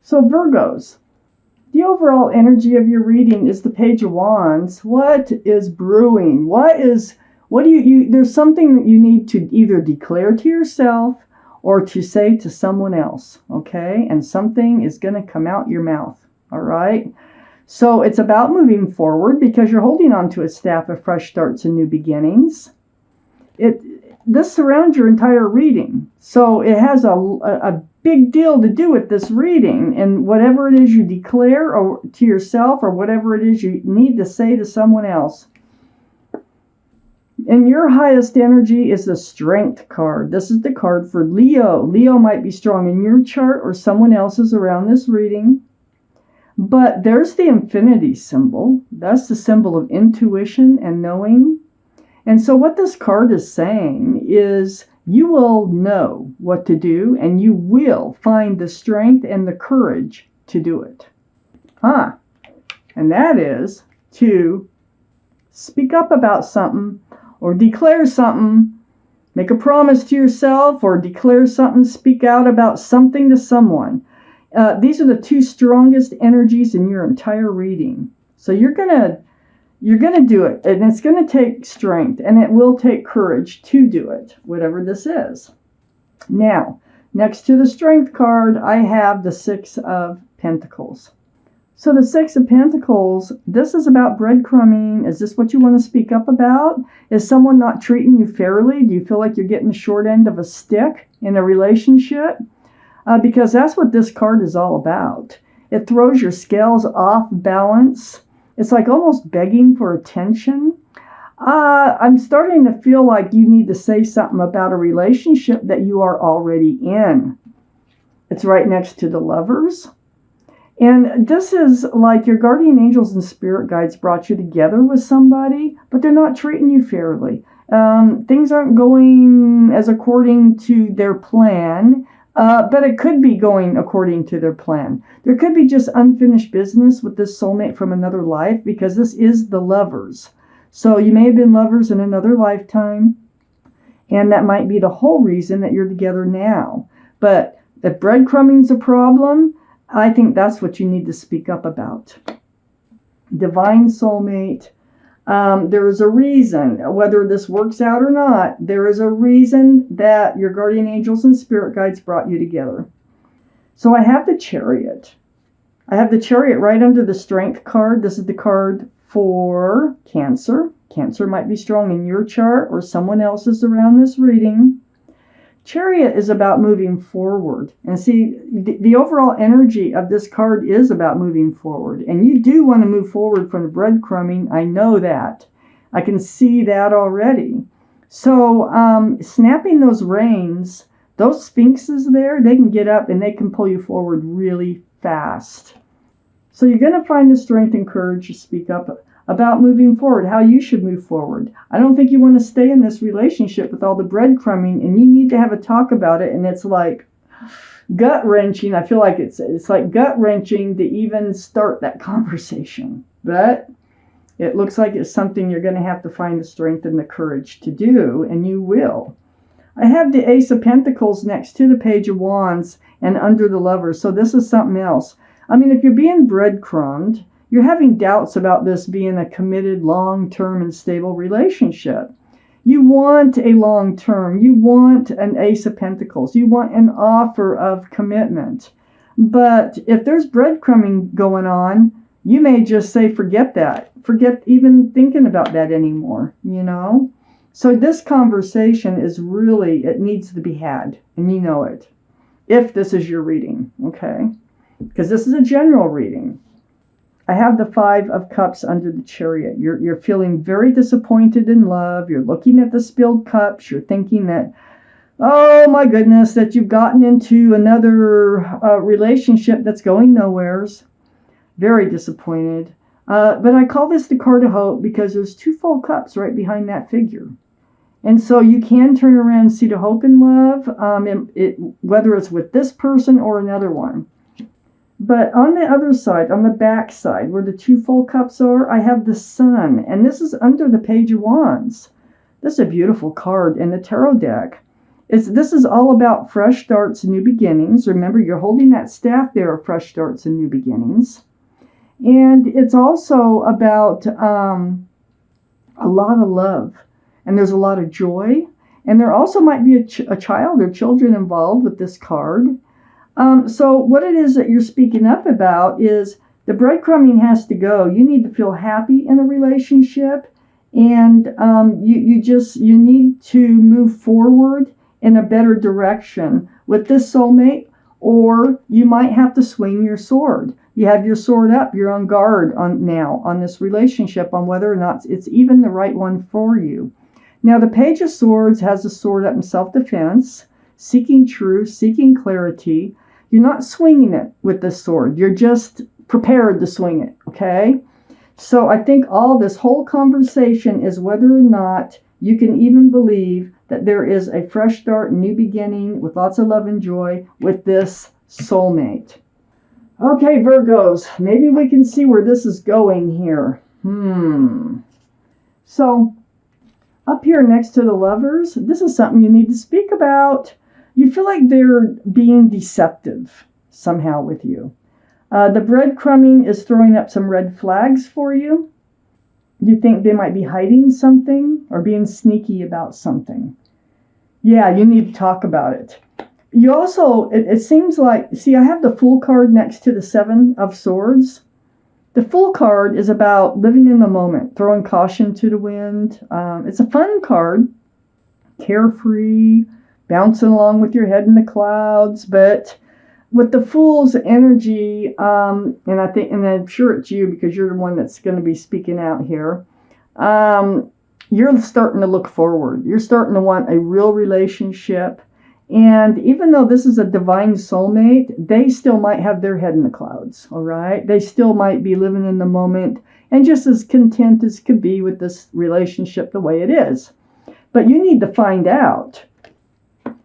So Virgos, the overall energy of your reading is the Page of Wands. What is brewing? What do there's something that you need to either declare to yourself or to say to someone else, okay? And something is going to come out your mouth, all right? So it's about moving forward because you're holding on to a staff of fresh starts and new beginnings. This surrounds your entire reading. So it has a big deal to do with this reading, and whatever it is you declare or to yourself or whatever it is you need to say to someone else. And your highest energy is the Strength card. This is the card for Leo. Leo might be strong in your chart or someone else's around this reading. But there's the infinity symbol. That's the symbol of intuition and knowing. And so what this card is saying is you will know what to do and you will find the strength and the courage to do it. And that is to speak up about something or declare something, make a promise to yourself or declare something, speak out about something to someone. These are the two strongest energies in your entire reading. So you're gonna do it, and it's gonna take strength, and it will take courage to do it, whatever this is. Now, next to the Strength card, I have the Six of Pentacles. So the Six of Pentacles, this is about breadcrumbing. Is this what you want to speak up about? Is someone not treating you fairly? Do you feel like you're getting the short end of a stick in a relationship? Because that's what this card is all about. It throws your scales off balance. It's like almost begging for attention. I'm starting to feel like you need to say something about a relationship that you are already in. It's right next to the Lovers. And this is like your guardian angels and spirit guides brought you together with somebody, but they're not treating you fairly. Things aren't going as according to their plan, but it could be going according to their plan. There could be just unfinished business with this soulmate from another life because this is the Lovers. So you may have been lovers in another lifetime, and that might be the whole reason that you're together now. But if breadcrumbing's a problem, I think that's what you need to speak up about. Divine soulmate. There is a reason, whether this works out or not, there is a reason that your guardian angels and spirit guides brought you together. So I have the Chariot. I have the Chariot right under the Strength card. This is the card for Cancer. Cancer might be strong in your chart or someone else's around this reading. Chariot is about moving forward. And see, the overall energy of this card is about moving forward. And you do want to move forward from the breadcrumbing. I know that. I can see that already. So snapping those reins, those sphinxes there, they can get up and they can pull you forward really fast. So you're going to find the strength and courage to speak up about moving forward, how you should move forward. I don't think you want to stay in this relationship with all the breadcrumbing, and you need to have a talk about it, and it's like gut-wrenching. I feel like it's like gut-wrenching to even start that conversation. But it looks like it's something you're going to have to find the strength and the courage to do, and you will. I have the Ace of Pentacles next to the Page of Wands and under the Lovers, so this is something else. I mean, if you're being breadcrumbed, you're having doubts about this being a committed, long-term, and stable relationship. You want a long-term. You want an Ace of Pentacles. You want an offer of commitment. But if there's breadcrumbing going on, you may just say, forget that. Forget even thinking about that anymore, you know? So this conversation is really, it needs to be had, and you know it. If this is your reading, okay? Because this is a general reading. I have the Five of Cups under the Chariot. You're feeling very disappointed in love. You're looking at the spilled cups. You're thinking that, oh my goodness, that you've gotten into another relationship that's going nowheres. Very disappointed. But I call this the card of hope because there's two full cups right behind that figure. And so you can turn around and see the hope in love, whether it's with this person or another one. But on the other side, on the back side, where the two full cups are, I have the Sun. And this is under the Page of Wands. This is a beautiful card in the tarot deck. This is all about fresh starts and new beginnings. Remember, you're holding that staff there of fresh starts and new beginnings. And it's also about a lot of love. And there's a lot of joy. And there also might be a child or children involved with this card. So what it is that you're speaking up about is the breadcrumbing has to go. You need to feel happy in a relationship. And you need to move forward in a better direction with this soulmate, or you might have to swing your sword. You have your sword up. You're on guard now on this relationship, on whether or not it's even the right one for you. Now, the Page of Swords has a sword up in self-defense, seeking truth, seeking clarity. You're not swinging it with this sword. You're just prepared to swing it, okay? So I think this whole conversation is whether or not you can even believe that there is a fresh start, new beginning with lots of love and joy with this soulmate. Okay, Virgos, maybe we can see where this is going here. So up here next to the Lovers, this is something you need to speak about. You feel like they're being deceptive somehow with you. The breadcrumbing is throwing up some red flags for you. You think they might be hiding something or being sneaky about something. Yeah, you need to talk about it. You also, it seems like, see, I have the Fool card next to the Seven of Swords. The Fool card is about living in the moment, throwing caution to the wind. It's a fun card, carefree, bouncing along with your head in the clouds. But with the Fool's energy, and I'm sure it's you because you're the one that's going to be speaking out here. You're starting to look forward. You're starting to want a real relationship. And even though this is a divine soulmate, they still might have their head in the clouds, all right? They still might be living in the moment and just as content as could be with this relationship the way it is. But you need to find out.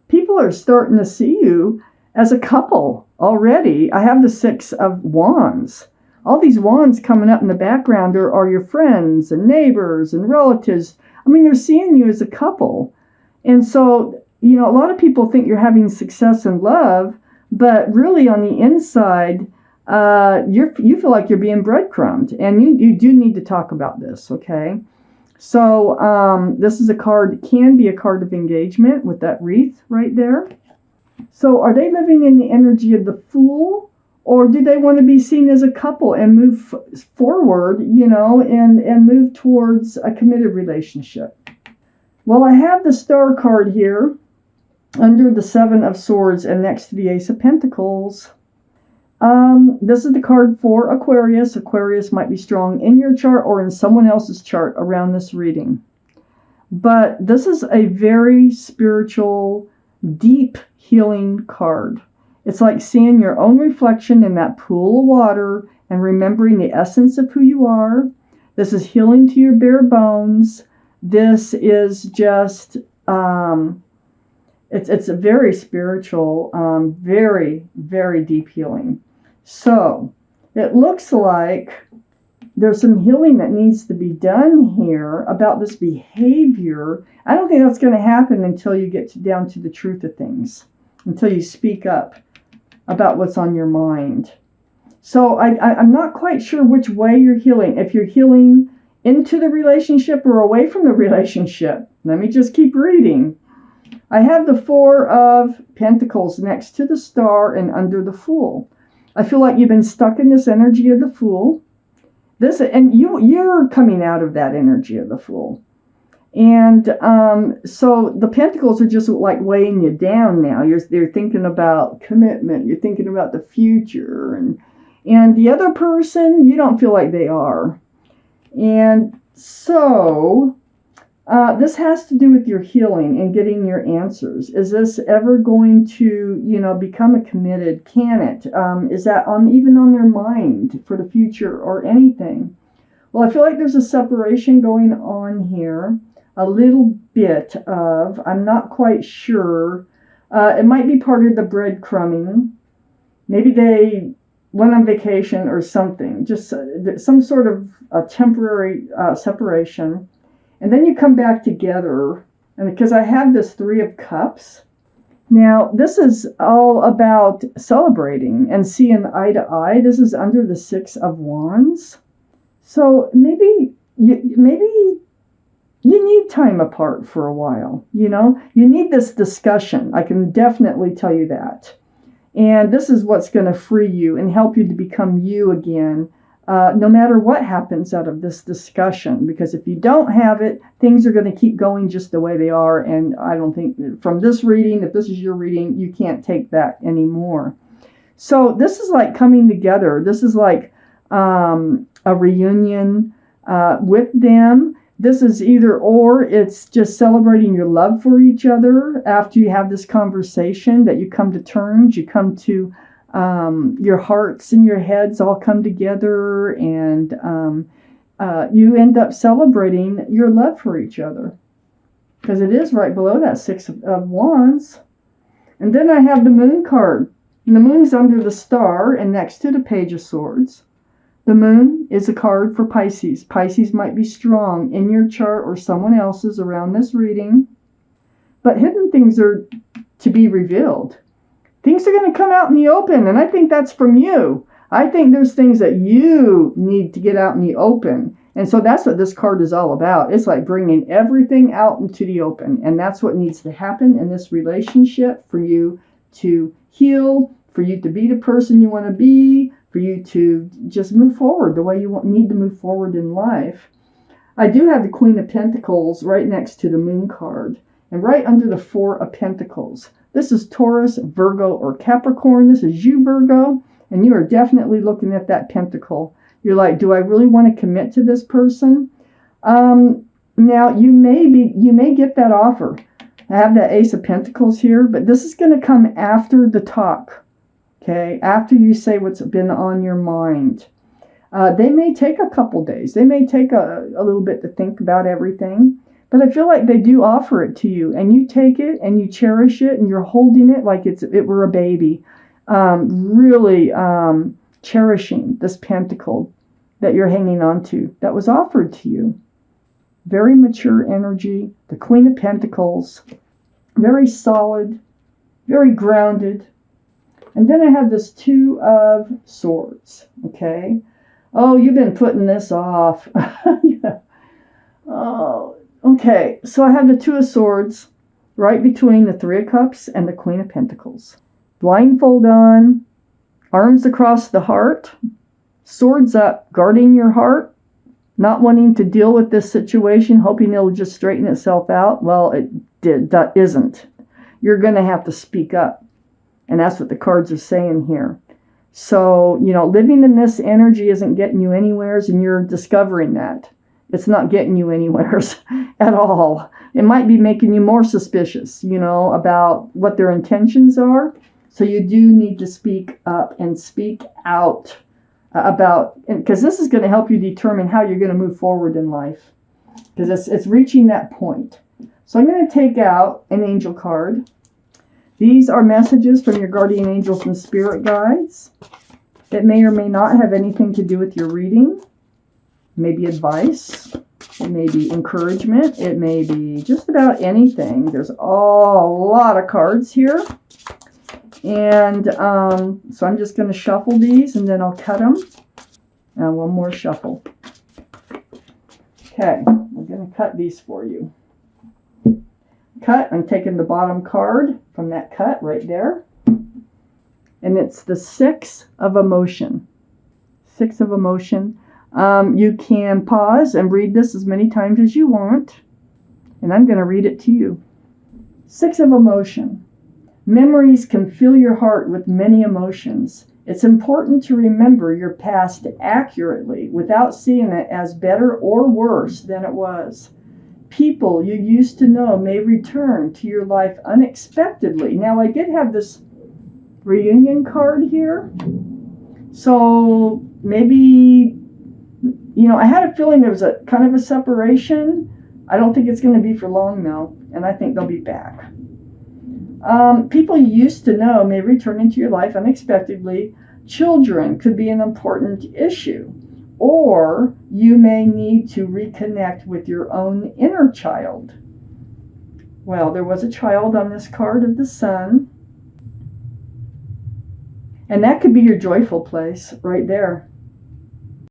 People are starting to see you as a couple already. I have the Six of Wands. All these wands coming up in the background are your friends and neighbors and relatives. I mean, they're seeing you as a couple. And so, you know, a lot of people think you're having success in love, but really on the inside, you feel like you're being breadcrumbed, and you do need to talk about this, okay? So this is a card, can be a card of engagement with that wreath right there. So are they living in the energy of the Fool, or do they want to be seen as a couple and move forward, you know, and move towards a committed relationship? Well, I have the Star card here under the Seven of Swords and next to the Ace of Pentacles. This is the card for Aquarius. Aquarius might be strong in your chart or in someone else's chart around this reading. But this is a very spiritual, deep healing card. It's like seeing your own reflection in that pool of water and remembering the essence of who you are. This is healing to your bare bones. This is just, it's a very spiritual, very, very deep healing. So it looks like there's some healing that needs to be done here about this behavior. I don't think that's going to happen until you get down to the truth of things, until you speak up about what's on your mind. So I'm not quite sure which way you're healing. If you're healing into the relationship or away from the relationship. Let me just keep reading. I have the Four of Pentacles next to the Star and under the Fool. I feel like you've been stuck in this energy of the Fool. And you're coming out of that energy of the Fool. And so the Pentacles are just like weighing you down now. You're thinking about commitment. You're thinking about the future. And the other person, you don't feel like they are. And so this has to do with your healing and getting your answers. Is this ever going to, you know, become a committed? Can it? Is that even on their mind for the future or anything? Well, I feel like there's a separation going on here. A little bit of, I'm not quite sure. It might be part of the breadcrumbing. Maybe they went on vacation or something. Just some sort of a temporary separation. And then you come back together. And because I have this Three of Cups, Now, this is all about celebrating and seeing eye to eye. This is under the Six of Wands. So maybe you need time apart for a while. You need this discussion. I can definitely tell you that. And this is what's going to free you and help you to become you again, no matter what happens out of this discussion. Because if you don't have it, things are going to keep going just the way they are. And I don't think from this reading, if this is your reading, you can't take that anymore. So this is like coming together. This is like a reunion with them. This is either or. It's just celebrating your love for each other after you have this conversation, that you come to terms, you come to your hearts and your heads all come together, and you end up celebrating your love for each other. Because it is right below that Six of Wands. And then I have the Moon card. And the Moon's under the star and next to the Page of Swords. The Moon is a card for Pisces. Pisces might be strong in your chart or someone else's around this reading. But hidden things are to be revealed. Things are going to come out in the open, and I think that's from you. I think there's things that you need to get out in the open. And so that's what this card is all about. It's like bringing everything out into the open. And that's what needs to happen in this relationship for you to heal, for you to be the person you want to be, for you to just move forward the way you need to move forward in life. I do have the Queen of Pentacles right next to the Moon card and right under the Four of Pentacles. This is Taurus, Virgo, or Capricorn. This is you, Virgo, and you are definitely looking at that pentacle. You're like, do I really want to commit to this person? Now, you may get that offer. I have that Ace of Pentacles here, but this is going to come after the talk. Okay, after you say what's been on your mind. They may take a couple days. They may take a little bit to think about everything. But I feel like they do offer it to you. And you take it and you cherish it and you're holding it like it were a baby. Really cherishing this pentacle that you're hanging on to that was offered to you. Very mature energy. The Queen of Pentacles. Very solid. Very grounded. And then I have this Two of Swords, okay? Oh, you've been putting this off. Yeah. Oh, okay. So I have the Two of Swords right between the Three of Cups and the Queen of Pentacles. Blindfold on, arms across the heart, swords up, guarding your heart, not wanting to deal with this situation, hoping it'll just straighten itself out. Well, that isn't. You're going to have to speak up. And that's what the cards are saying here. So, living in this energy isn't getting you anywheres, and you're discovering that. It's not getting you anywheres at all. It might be making you more suspicious, about what their intentions are. So you do need to speak up and speak out because this is going to help you determine how you're going to move forward in life. Because it's reaching that point. So I'm going to take out an angel card. These are messages from your guardian angels and spirit guides. It may or may not have anything to do with your reading. It may be advice. It may be encouragement. It may be just about anything. There's a lot of cards here. And so I'm just going to shuffle these and then I'll cut them. And one more shuffle. Okay, I'm going to cut these for you. Cut, I'm taking the bottom card from that cut right there. And it's the Six of Emotion. Six of Emotion. You can pause and read this as many times as you want. And I'm going to read it to you. Six of Emotion. Memories can fill your heart with many emotions. It's important to remember your past accurately without seeing it as better or worse than it was. People you used to know may return to your life unexpectedly. Now, I did have this reunion card here. So maybe, I had a feeling there was a kind of a separation. I don't think it's going to be for long, though. And I think they'll be back. People you used to know may return into your life unexpectedly. Children could be an important issue. Or you may need to reconnect with your own inner child. Well, there was a child on this card of the Sun. And that could be your joyful place right there.